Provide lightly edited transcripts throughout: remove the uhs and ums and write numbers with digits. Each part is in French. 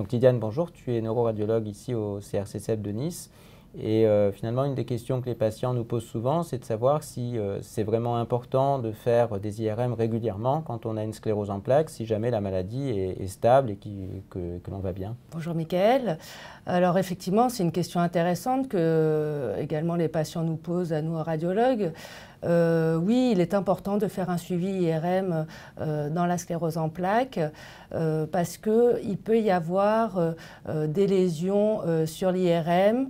Donc Lydiane, bonjour, tu es neuroradiologue ici au CRCCEP de Nice. Et finalement, une des questions que les patients nous posent souvent, c'est de savoir si c'est vraiment important de faire des IRM régulièrement quand on a une sclérose en plaques, si jamais la maladie est stable et que l'on va bien. Bonjour Mickaël. Alors effectivement, c'est une question intéressante que également les patients nous posent à nous radiologues. Oui, il est important de faire un suivi IRM dans la sclérose en plaques parce qu'il peut y avoir des lésions sur l'IRM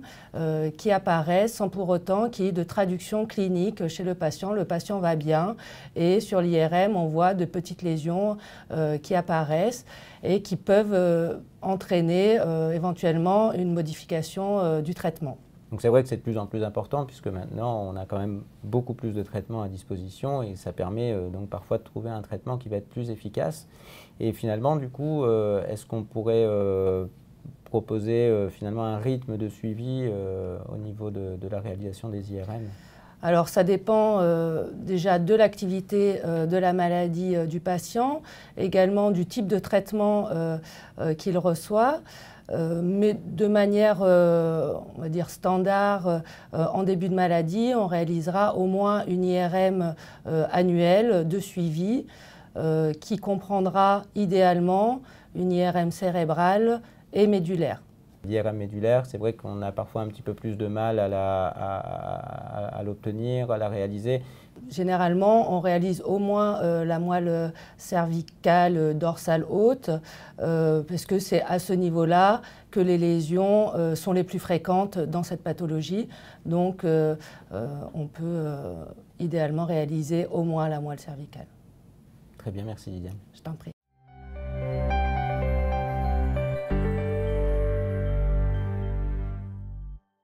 qui apparaissent sans pour autant qu'il y ait de traduction clinique chez le patient. Le patient va bien et sur l'IRM, on voit de petites lésions qui apparaissent et qui peuvent entraîner éventuellement une modification du traitement. Donc c'est vrai que c'est de plus en plus important puisque maintenant on a quand même beaucoup plus de traitements à disposition et ça permet donc parfois de trouver un traitement qui va être plus efficace. Et finalement du coup, est-ce qu'on pourrait proposer finalement un rythme de suivi au niveau de la réalisation des IRM? Alors ça dépend déjà de l'activité de la maladie du patient, également du type de traitement qu'il reçoit. Mais de manière, on va dire, standard, en début de maladie, on réalisera au moins une IRM annuelle de suivi qui comprendra idéalement une IRM cérébrale et médulaire. L'IRM médulaire, c'est vrai qu'on a parfois un petit peu plus de mal à l'obtenir, à la réaliser. Généralement, on réalise au moins la moelle cervicale dorsale haute, parce que c'est à ce niveau-là que les lésions sont les plus fréquentes dans cette pathologie. Donc, on peut idéalement réaliser au moins la moelle cervicale. Très bien, merci Lydiane. Je t'en prie.